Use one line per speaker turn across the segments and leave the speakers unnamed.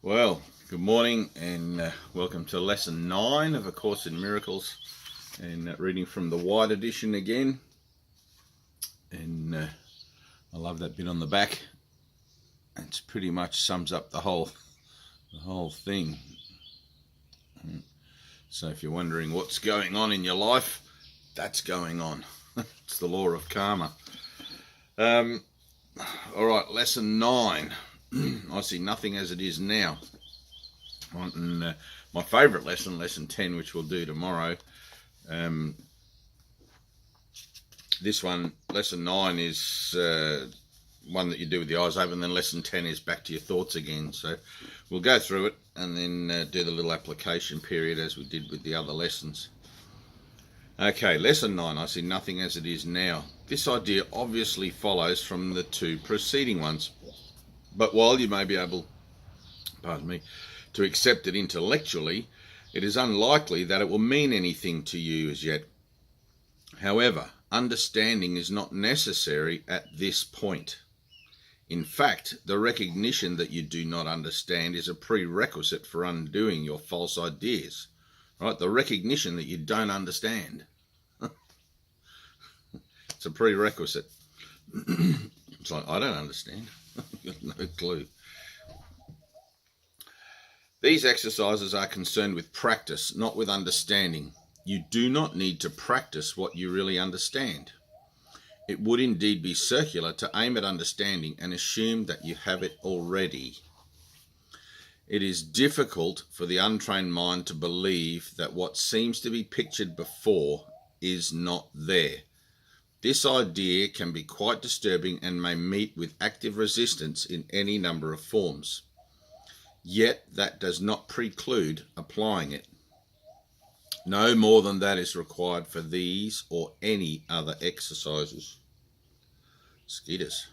Well, good morning and welcome to lesson 9 of A Course in Miracles, and reading from the White edition again. And I love that bit on the back. It pretty much sums up the whole thing. So if you're wondering what's going on in your life, that's going on. It's the law of karma. All right, lesson 9. I see nothing as it is now. And my favourite lesson, lesson 10, which we'll do tomorrow. This one, lesson 9, is one that you do with the eyes open. Then lesson 10 is back to your thoughts again. So we'll go through it and then do the little application period as we did with the other lessons. Okay, lesson 9, I see nothing as it is now. This idea obviously follows from the two preceding ones. But while you may be able, to accept it intellectually, it is unlikely that it will mean anything to you as yet. However, understanding is not necessary at this point. In fact, the recognition that you do not understand is a prerequisite for undoing your false ideas. Right? The recognition that you don't understand. It's a prerequisite. It's like, I don't understand. You've got no clue. These exercises are concerned with practice, not with understanding. You do not need to practice what you really understand. It would indeed be circular to aim at understanding and assume that you have it already. It is difficult for the untrained mind to believe that what seems to be pictured before is not there. This idea can be quite disturbing and may meet with active resistance in any number of forms. Yet that does not preclude applying it. No more than that is required for these or any other exercises. Skeeters.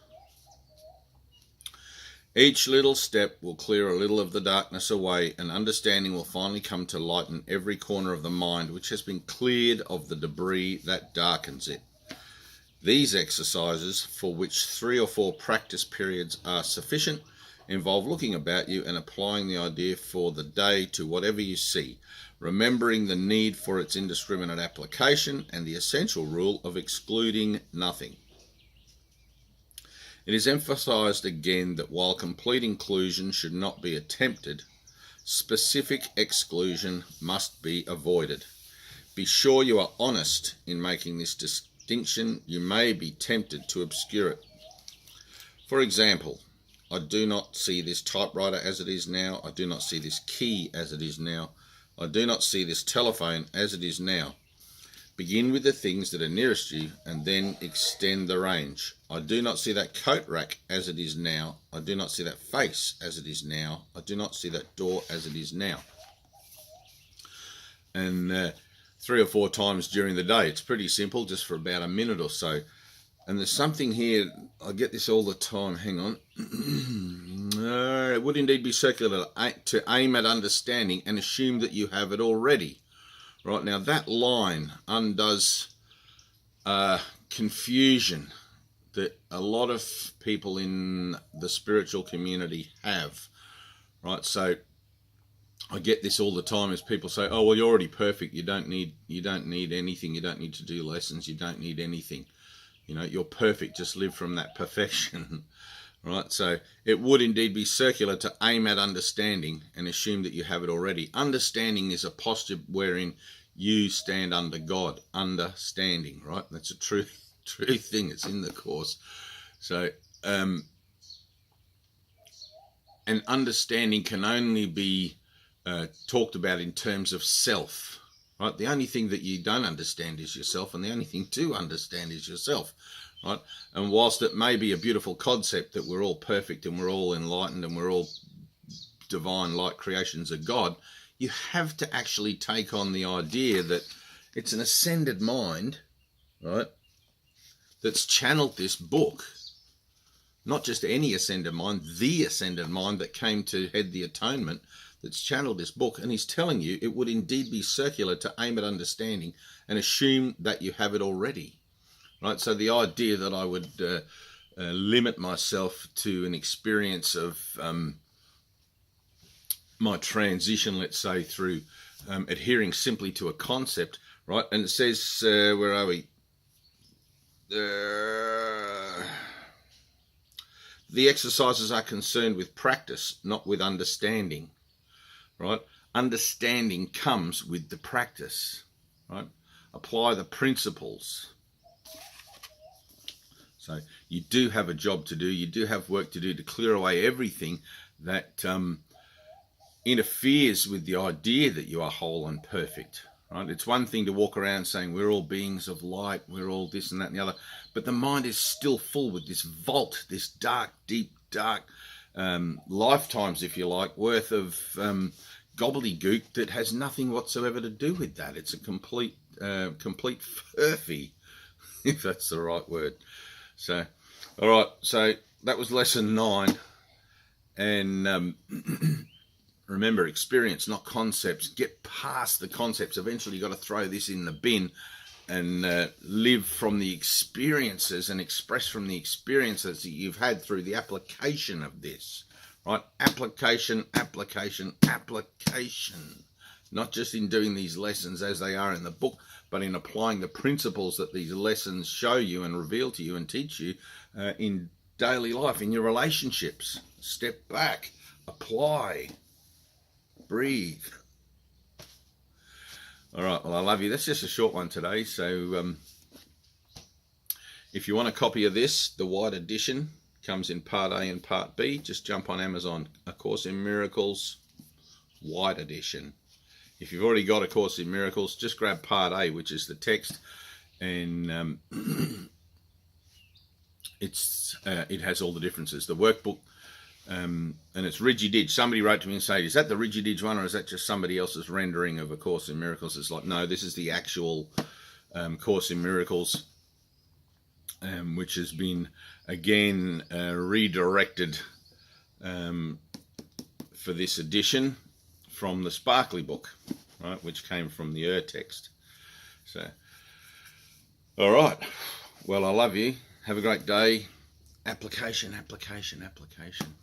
Each little step will clear a little of the darkness away, and understanding will finally come to lighten every corner of the mind which has been cleared of the debris that darkens it. These exercises, for which 3 or 4 practice periods are sufficient, involve looking about you and applying the idea for the day to whatever you see, remembering the need for its indiscriminate application and the essential rule of excluding nothing. It is emphasized again that while complete inclusion should not be attempted, specific exclusion must be avoided. Be sure you are honest in making this distinction. You may be tempted to obscure it. For example, I do not see this typewriter as it is now. I do not see this key as it is now. I do not see this telephone as it is now. Begin with the things that are nearest you and then extend the range. I do not see that coat rack as it is now. I do not see that face as it is now. I do not see that door as it is now. And 3 or 4 times during the day. It's pretty simple, just for about a minute or so. And there's something here, I get this all the time, hang on. It would indeed be circular to aim at understanding and assume that you have it already. Right, now that line undoes confusion that a lot of people in the spiritual community have. Right, so I get this all the time as people say, oh, well, you're already perfect. You don't need anything. You don't need to do lessons. You don't need anything. You know, you're perfect. Just live from that perfection. Right? So it would indeed be circular to aim at understanding and assume that you have it already. Understanding is a posture wherein you stand under God. Understanding, right? That's a true thing. It's in the Course. So, and understanding can only be talked about in terms of self, right? The only thing that you don't understand is yourself, and the only thing to understand is yourself, right? And whilst it may be a beautiful concept that we're all perfect and we're all enlightened and we're all divine light creations of God, you have to actually take on the idea that it's an ascended mind, right, that's channeled this book. Not just any ascended mind, the ascended mind that came to head the atonement, that's channeled this book, and he's telling you it would indeed be circular to aim at understanding and assume that you have it already. Right? So the idea that I would limit myself to an experience of my transition, let's say, through adhering simply to a concept, right? And it says, where are we? The exercises are concerned with practice, not with understanding, right? Understanding comes with the practice, right? Apply the principles. So you do have a job to do. You do have work to do to clear away everything that interferes with the idea that you are whole and perfect, right? It's one thing to walk around saying we're all beings of light, we're all this and that and the other, but the mind is still full with this vault, this dark, deep, dark lifetimes, if you like, worth of gobbledygook that has nothing whatsoever to do with that. It's a complete furphy, if that's the right word. So, all right, so that was lesson 9, and remember, experience, not concepts. Get past the concepts. Eventually you've got to throw this in the bin and live from the experiences and express from the experiences that you've had through the application of this, right? Application, application, application. Not just in doing these lessons as they are in the book, but in applying the principles that these lessons show you and reveal to you and teach you in daily life, in your relationships. Step back, apply, breathe. All right, well, I love you. That's just a short one today. So if you want a copy of this, the white edition comes in part A and part B. Just jump on Amazon, A Course in Miracles, white edition. If you've already got A Course in Miracles, just grab part A, which is the text, and it has all the differences. The workbook, and it's Rigididge. Somebody wrote to me and said, is that the Rigididge one, or is that just somebody else's rendering of A Course in Miracles? It's like, no, this is the actual Course in Miracles, which has been, again, redirected for this edition from the Sparkly book, right, which came from the text. So, all right. Well, I love you. Have a great day. Application, application, application.